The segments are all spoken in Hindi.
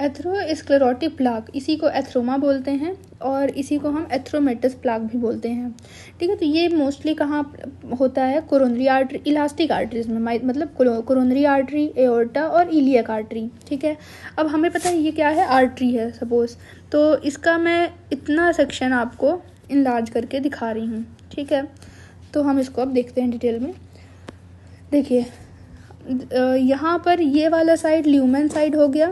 एथेरोस्क्लेरोटिक प्लाक, इसी को एथ्रोमा बोलते हैं और इसी को हम एथ्रोमेटस प्लाक भी बोलते हैं। ठीक है, तो ये मोस्टली कहाँ होता है? कोरोनरी आर्टरी, इलास्टिक आर्टरीज में, मतलब कोरोनरी आर्टरी, एओर्टा और इलियक आर्टरी। ठीक है, अब हमें पता है ये क्या है, आर्टरी है सपोज, तो इसका मैं इतना सेक्शन आपको इनलार्ज करके दिखा रही हूँ। ठीक है, तो हम इसको अब देखते हैं डिटेल में। देखिए यहाँ पर ये वाला साइड ल्यूमेन साइड हो गया,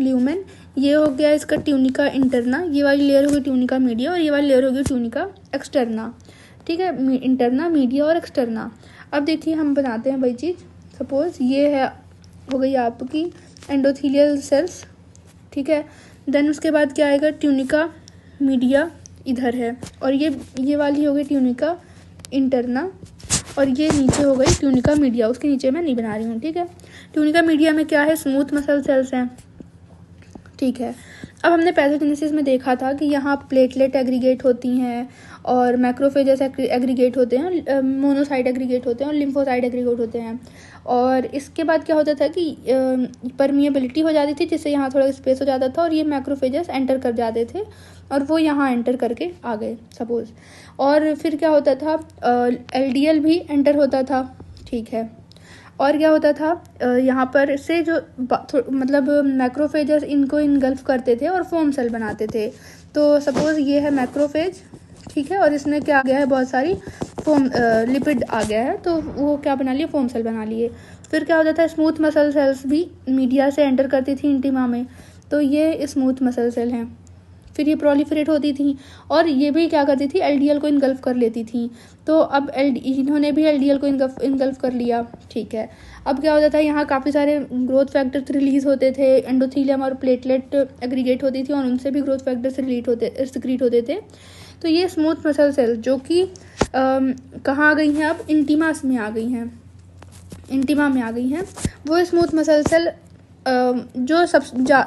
ल्यूमेन, ये हो गया इसका ट्यूनिका इंटरना, ये वाली लेयर होगी ट्यूनिका मीडिया और ये वाली लेयर होगी ट्यूनिका एक्सटर्ना। ठीक है, इंटरना, मीडिया और एक्सटर्ना। अब देखिए हम बनाते हैं वही चीज़, सपोज ये है, हो गई आपकी एंडोथीलियल सेल्स। ठीक है, देन उसके बाद क्या आएगा, ट्यूनिका मीडिया इधर है और ये वाली हो गई ट्यूनिका इंटरना और ये नीचे हो गई ट्यूनिका मीडिया, उसके नीचे मैं नहीं बना रही हूँ। ठीक है, ट्यूनिका मीडिया में क्या है, स्मूथ मसल सेल्स हैं। ठीक है, अब हमने पैथोजेनेसिस में देखा था कि यहाँ प्लेटलेट एग्रीगेट होती हैं और मैक्रोफेजेस एग्रीगेट होते हैं, मोनोसाइट एग्रीगेट होते हैं और लिम्फोसाइट एग्रीगेट होते हैं। और इसके बाद क्या होता था कि परमिएबिलिटी हो जाती थी, जिससे यहाँ थोड़ा स्पेस हो जाता था और ये मैक्रोफेजेस एंटर कर जाते थे और वो यहाँ एंटर करके आ गए सपोज। और फिर क्या होता था, LDL भी एंटर होता था। ठीक है, और क्या होता था, यहाँ पर से जो मतलब मैक्रोफेजेस इनको इनगल्फ करते थे और फोम सेल बनाते थे। तो सपोज ये है मैक्रोफेज, ठीक है, और इसमें क्या आ गया है, बहुत सारी फोम लिपिड आ गया है, तो वो क्या बना लिए, फोम सेल बना लिए। फिर क्या होता था, स्मूथ मसल सेल्स भी मीडिया से एंटर करती थी इंटीमा में, तो ये स्मूथ मसल सेल हैं। फिर ये प्रोलिफरेट होती थी और ये भी क्या करती थी, LDL को इनगल्फ कर लेती थी। तो अब इन्होंने भी LDL को इनगल्फ कर लिया। ठीक है, अब क्या होता था, यहाँ काफ़ी सारे ग्रोथ फैक्टर्स रिलीज होते थे, एंडोथीलियम और प्लेटलेट एग्रीगेट होती थी और उनसे भी ग्रोथ फैक्टर्स सिक्रीट होते थे। तो ये स्मूथ मसल सेल जो कि कहाँ आ गई हैं, अब इंटीमास में आ गई हैं, इंटीमा में आ गई हैं। वो स्मूथ मसल सेल जो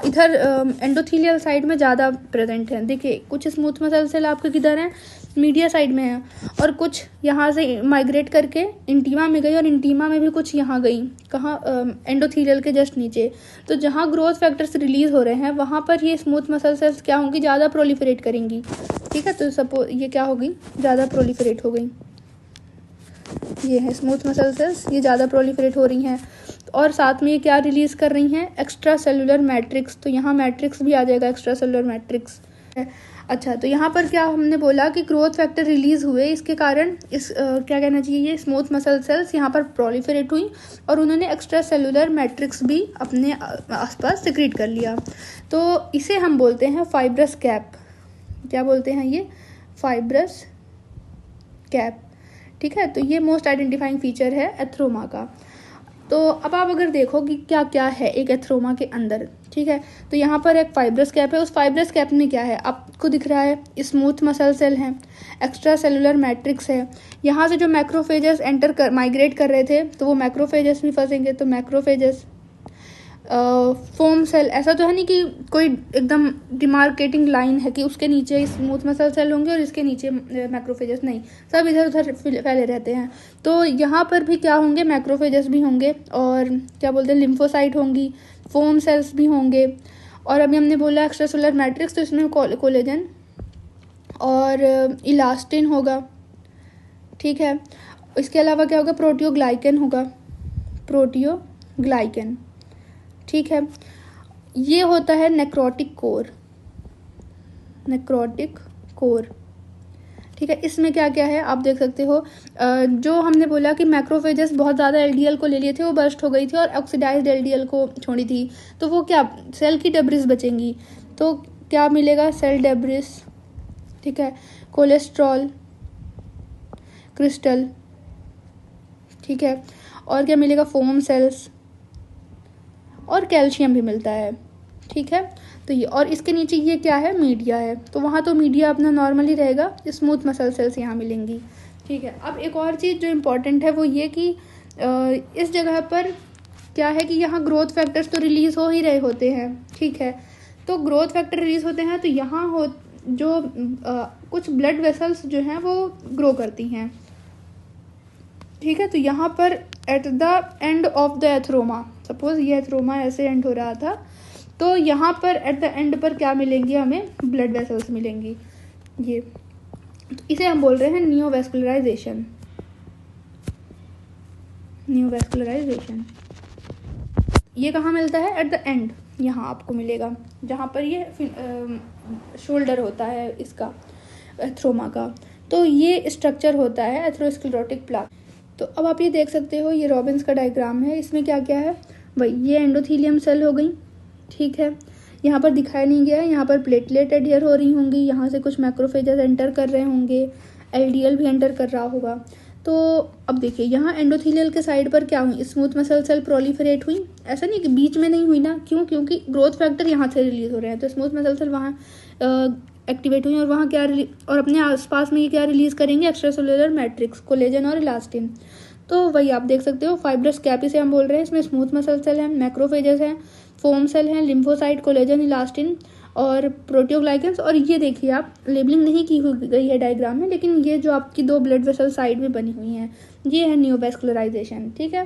इधर एंडोथीलियल साइड में ज़्यादा प्रेजेंट है। देखिए कुछ स्मूथ मसल सेल आपके किधर हैं, मीडिया साइड में है, और कुछ यहाँ से माइग्रेट करके इंटीमा में गई और इंटीमा में भी कुछ यहाँ गई, कहाँ, एंडोथीलियल के जस्ट नीचे। तो जहाँ ग्रोथ फैक्टर्स रिलीज हो रहे हैं वहाँ पर ये स्मूथ मसल सेल्स क्या होंगी, ज़्यादा प्रोलिफरेट करेंगी। ठीक है, तो सपोज ये क्या होगी, ज़्यादा प्रोलिफरेट हो गई, ये है स्मूथ मसल सेल्स, ये ज़्यादा प्रोलिफरेट हो रही हैं और साथ में ये क्या रिलीज कर रही हैं, एक्स्ट्रा सेलुलर मैट्रिक्स। तो यहाँ मैट्रिक्स भी आ जाएगा, एक्स्ट्रा सेलुलर मैट्रिक्स। अच्छा, तो यहाँ पर क्या हमने बोला कि ग्रोथ फैक्टर रिलीज हुए, इसके कारण इस क्या कहना चाहिए, ये स्मूथ मसल सेल्स यहाँ पर प्रोलिफरेट हुई और उन्होंने एक्स्ट्रा सेलुलर मैट्रिक्स भी अपने आसपास सिक्रीट कर लिया। तो इसे हम बोलते हैं फाइब्रस कैप। क्या बोलते हैं, ये फाइब्रस कैप। ठीक है, तो ये मोस्ट आइडेंटिफाइंग फीचर है एथ्रोमा का। तो अब आप अगर देखो कि क्या क्या है एक एथ्रोमा के अंदर, ठीक है, तो यहाँ पर एक फाइब्रस कैप है, उस फाइब्रस कैप में क्या है आपको दिख रहा है, स्मूथ मसल सेल हैं, एक्स्ट्रा सेलुलर मैट्रिक्स है। यहाँ से जो मैक्रोफेजेस माइग्रेट कर रहे थे तो वो मैक्रोफेजेस भी फंसेंगे, तो मैक्रोफेजेस, फोम सेल, ऐसा तो है नहीं कि कोई एकदम डिमार्केटिंग लाइन है कि उसके नीचे स्मूथ मसल सेल होंगे और इसके नीचे मैक्रोफेजेस, नहीं, सब इधर उधर फैले रहते हैं। तो यहाँ पर भी क्या होंगे, मैक्रोफेजेस भी होंगे और क्या बोलते हैं, लिम्फोसाइट होंगी, फोम सेल्स भी होंगे। और अभी हमने बोला एक्स्ट्रा सेलुलर मैट्रिक्स, तो इसमें कोलेजन और इलास्टिन होगा। ठीक है, इसके अलावा क्या होगा, प्रोटियोग्लाइकन होगा, प्रोटियोग्लाइकन। ठीक है, ये होता है नेक्रोटिक कोर, नेक्रोटिक कोर। ठीक है, इसमें क्या क्या है आप देख सकते हो, जो हमने बोला कि मैक्रोफेजेस बहुत ज़्यादा LDL को ले लिए थे, वो बर्स्ट हो गई थी और ऑक्सीडाइज्ड LDL को छोड़ी थी, तो वो क्या, सेल की डेब्रिस बचेंगी, तो क्या मिलेगा, सेल डेब्रिस। ठीक है, कोलेस्ट्रॉल क्रिस्टल। ठीक है, और क्या मिलेगा, फोम सेल्स और कैल्शियम भी मिलता है। ठीक है, तो ये, और इसके नीचे ये क्या है, मीडिया है, तो वहाँ तो मीडिया अपना नॉर्मली रहेगा, स्मूथ मसल सेल्स यहाँ मिलेंगी। ठीक है, अब एक और चीज़ जो इम्पोर्टेंट है वो ये कि इस जगह पर क्या है कि यहाँ ग्रोथ फैक्टर्स तो रिलीज़ हो ही रहे होते हैं। ठीक है, तो ग्रोथ फैक्टर रिलीज़ होते हैं तो यहाँ हो जो कुछ ब्लड वेसल्स जो हैं वो ग्रो करती हैं। ठीक है, तो यहाँ पर at the end of the atheroma, suppose ये एथ्रोमा ऐसे एंड हो रहा था, तो यहाँ पर एट द एंड पर क्या मिलेंगी, हमें ब्लड वेसल्स मिलेंगी। ये इसे हम बोल रहे हैं नियोवैस्कुलराइजेशन। नियोवैस्कुलराइजेशन ये कहाँ मिलता है, एट द एंड, यहाँ आपको मिलेगा जहाँ पर ये शोल्डर होता है इसका एथ्रोमा का। तो ये स्ट्रक्चर होता है एथ्रोस्क्लेरोटिक प्लाक। तो अब आप ये देख सकते हो, ये रॉबिन्स का डायग्राम है, इसमें क्या क्या है भाई, ये एंडोथीलियम सेल हो गई, ठीक है, यहाँ पर दिखाया नहीं गया है, यहाँ पर प्लेटलेट एडहियर हो रही होंगी, यहाँ से कुछ मैक्रोफेजेस एंटर कर रहे होंगे, एलडीएल भी एंटर कर रहा होगा। तो अब देखिए यहाँ एंडोथीलियल के साइड पर क्या हुई, स्मूथ मसल सेल प्रोलिफरेट हुई, ऐसा नहीं कि बीच में नहीं हुई ना, क्यों, क्योंकि ग्रोथ फैक्टर यहाँ से रिलीज हो रहे हैं, तो स्मूथ मसल सेल वहाँ एक्टिवेट हुई और वहाँ क्या और अपने आसपास में ये क्या रिलीज करेंगे, एक्स्ट्रा सेलुलर मैट्रिक्स, कोलेजन और इलास्टिन। तो वही आप देख सकते हो, फाइब्रस कैप इसे हम बोल रहे हैं, इसमें स्मूथ मसल सेल हैं, मैक्रोफेजेस हैं, फोम सेल हैं, लिम्फोसाइट, कोलेजन, इलास्टिन और प्रोटियोग्लाइकेंस। और ये देखिए आप, लेबलिंग नहीं की गई है डायग्राम में, लेकिन ये जो आपकी 2 ब्लड वेसल साइड में बनी हुई हैं, ये है नियोवैस्कुलराइजेशन, ठीक है।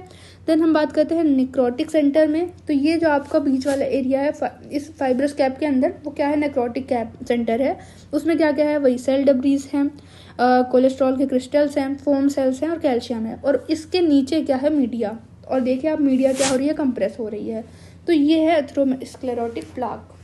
देन हम बात करते हैं नेक्रोटिक सेंटर में। तो ये जो आपका बीच वाला एरिया है इस फाइब्रस कैप के अंदर, वो क्या है, नेक्रोटिक कैप सेंटर है। उसमें क्या क्या है, वही सेल डब्रीज हैं, कोलेस्ट्रॉल के क्रिस्टल्स हैं, फोम सेल्स हैं और कैल्शियम है। और इसके नीचे क्या है, मीडिया। और देखिए आप, मीडिया क्या हो रही है, कंप्रेस हो रही है। तो ये है एथ्रोस्क्लेरोटिक प्लाक।